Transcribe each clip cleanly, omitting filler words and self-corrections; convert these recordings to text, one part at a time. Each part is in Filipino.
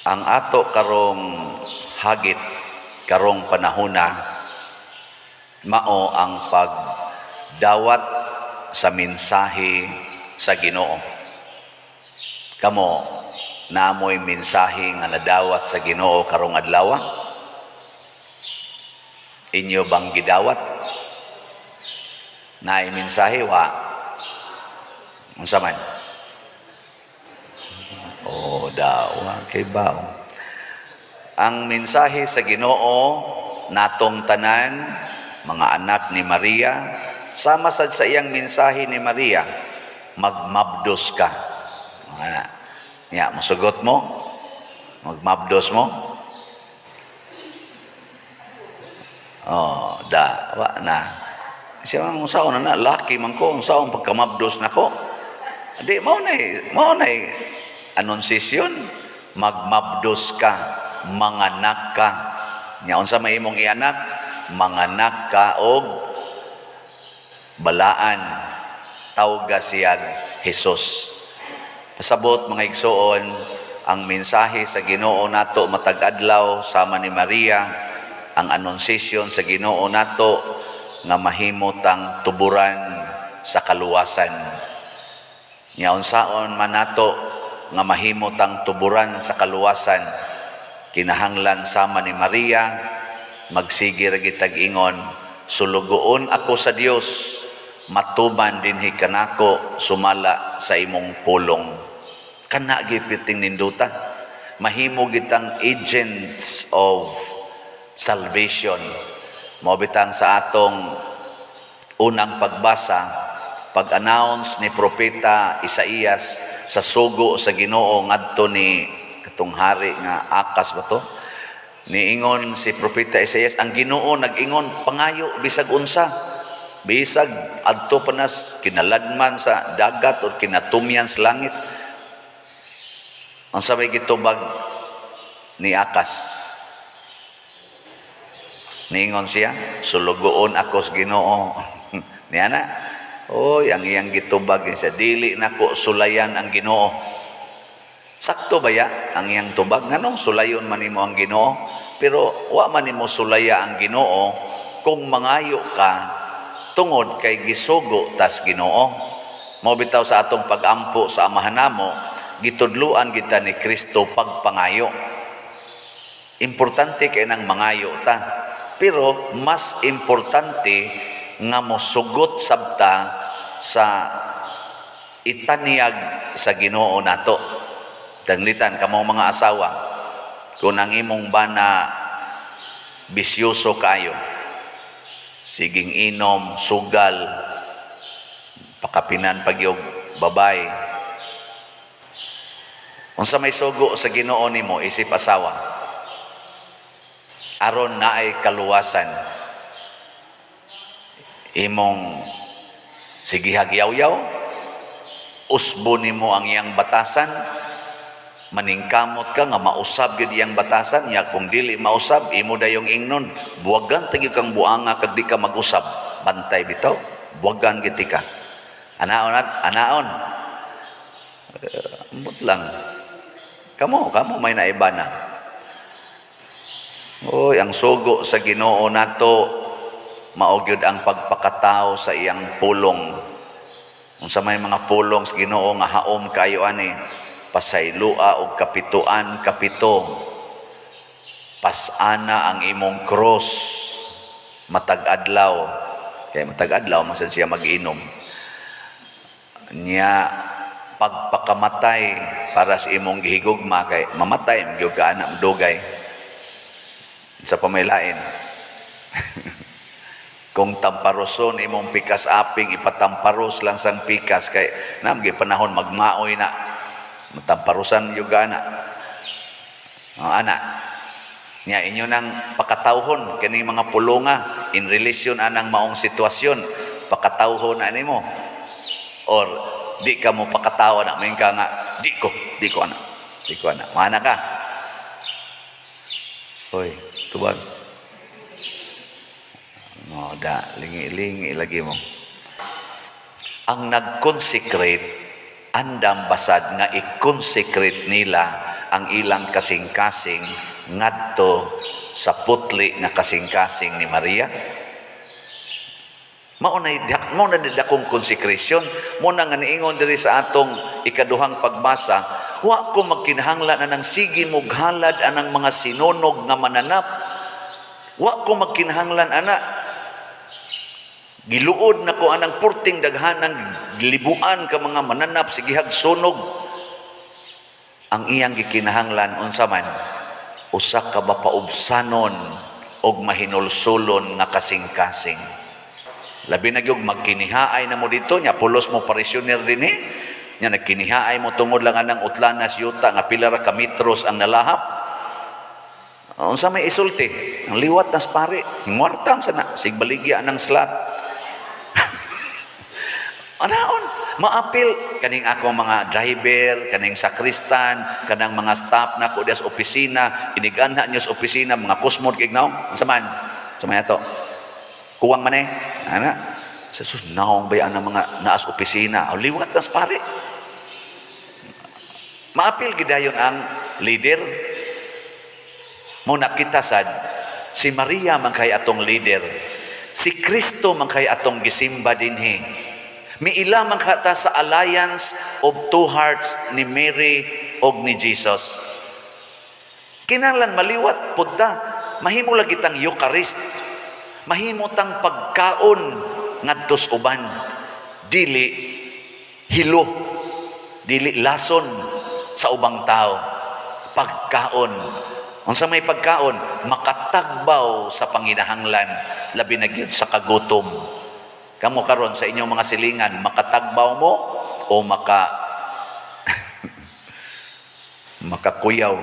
Ang ato karong hagit karong panahona mao ang pagdawat sa mensahe sa Ginoo. Kamo naamoy mensahe nga nadawat sa Ginoo karong adlaw? Inyo bang gidawat? Naay mensahe wa? Unsa man? Oh, dawa kay bao. Ang mensahe sa Ginoo natong tanan, mga anak ni Maria, sama sad sa iyang mensahe ni Maria, magmabdos ka. Ana, nya masugot mo? Magmabdos mo? Oh, dawa na. Siya ang usaon na laki man ko, usaon pagkamabdos nako. Di mao nay anunsisyon, magmabdos ka, manganak ka. Nya unsa may imong ianak? Manganak ka og balaan, tawga siyag Hesus. Pasabot mga igsoon, ang mensahe sa Ginoo nato matag adlaw sama ni Maria, ang anunsisyon sa Ginoo nato nga mahimutang tuburan sa kaluwasan. Nya unsaon man nato nga mahimutang tuburan sa kaluwasan, kinahanglan sama ni Maria magsige ra gitag ingon, sulugoon ako sa Dios, matuman dinhi kanako sumala sa imong pulong. Kana gipiting ninduta, mahimo gitang agents of salvation. Mao bitang sa atong unang pagbasa, pag-announce ni propeta Isaías sa sugo sa Ginoo ngadto ni katong hari nga Akas ba to? Niingon si propeta Isaías, ang Ginoo nag-ingon pangayo bisag unsa, bisag adto panas kinaladman sa dagat o kinatumyan sa langit. Ang sabay gitubag ni Akas, niingon siya, sulugoon ako sa Ginoo. Niya na, oy, ang iyang gitubag siya, dili nako sulayan ang Ginoo. Sakto ba ya ang iyang tubag? Nganong sulayon man nimo ang Ginoo? Pero wa man nimo sulaya ang Ginoo kung mangayo ka tungod kay gisugo tas Ginoo. Mao bitaw sa atong pag-ampo sa amahan namo, gitudluan kita ni Kristo pagpangayo. Importante kay nang mangayo ta. Pero mas importante nga mosugot sabta sa itanyag sa Ginoo nato. Tanglitan kamo mga asawa, kung ang imong bana bisyoso kayo, siging inom, sugal, pakapinan pagyog babay, unsa may sugo sa Ginoo nimo, isip asawa, aron naay kaluwasan, imong sige hagyaw-yaw, usbo nimo ang iyang batasan, maningkamot ka nga mausab gyud iyang batasan niya. Kung dili mausab, imo dayong ingnon, buwagan tagi kang buanga kag di ka mag-usab, bantay bitaw, buwagan gyud ka. Anaon ambot lang kamo may naibana. Oy, ang sugo sa Ginoo nato mao gyud ang pagpakatao sa iyang pulong. Unsa may mga pulong sa Ginoo nga haom kayo ani, pasaylua og kapituan kapito, pasana ang imong cross matag adlaw, kay matag adlaw man siya mag-inom niya, pagpakamatay para sa imong gihigugma, kay mamatay magyud ka anak dugay sa pamailain. Kung tamparoson imong pikas aping, ipatamparos lang sang pikas, kay namgi panahon magmaoy na matamparusan juga anak. Anak niya inyo nang pakatawhon kini mga pulunga in relation anang maong sitwasyon, pakatawhon ani mo or di ka mo pakatawa na may ka nga di ko anak mana ka. Hoy, tubag no da lingi lagi mo. Ang nag-consecrate andam basad nga i-consecrate nila ang ilang kasing-kasing ngadto sa putli nga kasing-kasing ni Maria. Mao na dakong konsekrasyon. Mo na nga niingon diri sa atong ikaduhang pagbasa, wa ko magkinahanglan anang sige mo halad anang mga sinunog nga mananap. Wa ko magkinahanglan ana. Giluod na ko anang purting daghanang libuan ka mga mananap sigihag sunog. Ang iyang gikinahanglan unsa man, usa ka mapaubsanon og mahinulsulon nga kasing-kasing. Labi na gyud magkinihaay na mo dito nya pulos mo parisyoner dinhi. Nya nagkinihaay mo tungod lang anang utlanas yuta nga pila ra ka metros ang nalahap. Unsa may isulti? Ang liwat nas pare, ngwartam sana sigbaligya ng slat. Anaon, maapil kaning ako mga driver, kaning sakristan, kanang mga staff na ko sa opisina, iniganha niyo sa opisina, mga kusmod kay naong, unsa man? Sumaya to. Kuwang man eh. Ana, sa susnaong bayan ng mga naas opisina, o liwat nas pare. Maapil gidayon ang leader. Muna kita sad, si Maria man kay atong leader. Si Kristo man kay atong gisimba dinhi. Miila man kata sa alliance of two hearts ni Mary og ni Jesus. Kinahanglan maliwat pudta, mahimo lagi tang Eucharist. Mahimo tang pagkaon ngadtos uban. Dili hilo, dili lason sa ubang tao. Pagkaon. Unsa may pagkaon, makatagbaw sa panginahanglan, labi na gyud sa kagutom. Kamo karon sa inyong mga silingan, makatagbaw mo o makakuyaw?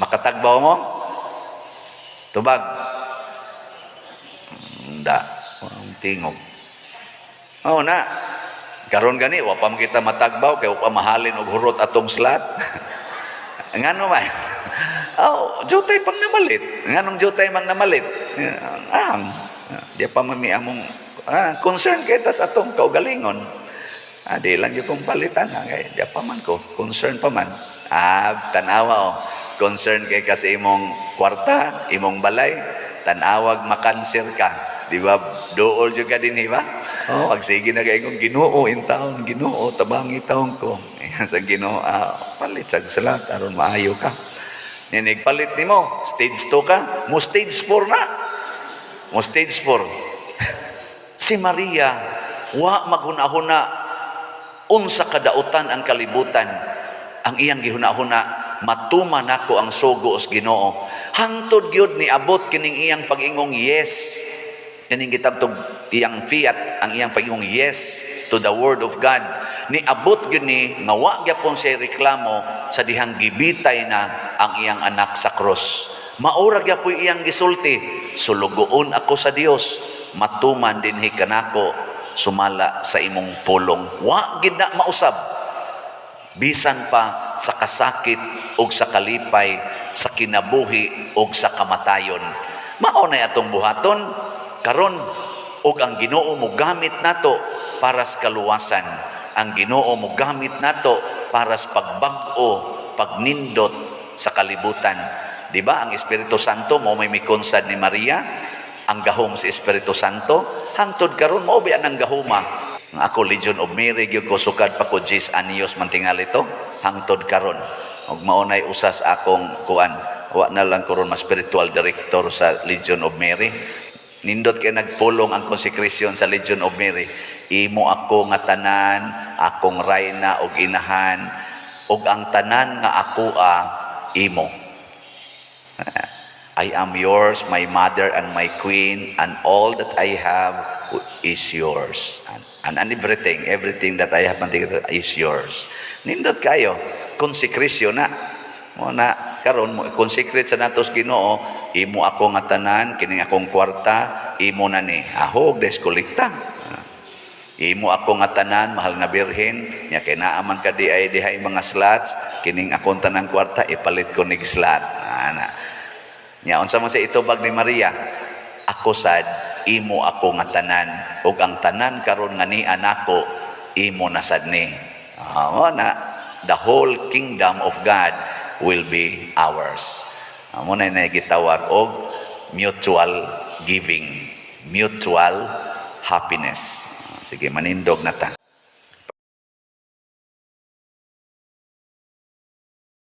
Makatagbaw mo? Tubag? Hindi. Ang tingog. Oo na. Karon gani, wa pa kita matagbaw, kaya wa pa mahalin og hurot atong slat. Ngano man? Oh, jutay pang namalit. Nganong jutay mang namalit? Di pa mami among concern kita sa atong kaugalingon. Di lang yung pong palitan. Di pa man ko. Concern pa man. Tanawa concern kay kasi imong kwarta, imong balay, tanawag makanser ka. Di ba? Dool juga din, ba? Sige na kayo kong Ginoo, in taon, Ginoo, tabangi taon ko. Sa Ginoo, palit sa salat, aron maayo ka. Ninig palit ni mo, stage 2 ka, mo stage 4 na. Mo stage 4. Si Maria, wa maghuna-huna, unsa kadautan ang kalibutan. Ang iyang gihuna-huna, matuman ako ang sugo os Ginoo. Hangtod gyud ni abot kining iyang pag-ingong yes. Kining gitabtog iyang fiat, ang iyang pag-ingong yes to the word of God. Ni abot gyud ni nga wa gyapon siya reklamo sa dihang gibitay na ang iyang anak sa krus. Maura gyapon iyang gisulti, sulugoon ako sa Dios, matuman dinhi kanako sumala sa imong pulong. Wa gid na mausab. Bisan pa sa kasakit ug sa kalipay, sa kinabuhi ug sa kamatayon. Mao na atong buhaton karon ug ang Ginoo mo gamit nato para sa kaluwasan. Ang Ginoo mo gamit nato para sa pagbag-o, pagnindot sa kalibutan. Di ba? Ang Espiritu Santo mo may mikonsad ni Maria, ang gahom si Espiritu Santo. Hangtod karon mao ba ang gahoma? Nga ako Legion of Mary gyud ko sukad pa ko 10 anyos mantingal ito. Hangtod karon. Og maunay usas akong kuan. Wa na lang karon mas spiritual director sa Legion of Mary. Nindot kay nagpulong ang konsekrasyon sa Legion of Mary. Imo ako nga tanan, akong rayna og inahan, og ang tanan nga ako imo. I am yours, my mother and my queen, and all that I have is yours. And everything that I have is yours. Nindot kayo, konsekrasyon na. Muna, karon mo consecrate sa natos Ginoo, imo ako nga tanan, kining akong kwarta, imo na ni ahog des kolekta. Imo ako nga tanan, mahal nga birhen, nya kay naaman ka di ay dihay mga slots, kining akong tanang kwarta ipalit ko nig slot. Ana. Nya unsa man sa itubag ni Maria, ako sad imo ako nga tanan, ug ang tanan karon nga ni anako imo na sad ni. Na the whole kingdom of God will be ours. Amo na gitawag og mutual giving, mutual happiness. Sige, manindog na ta.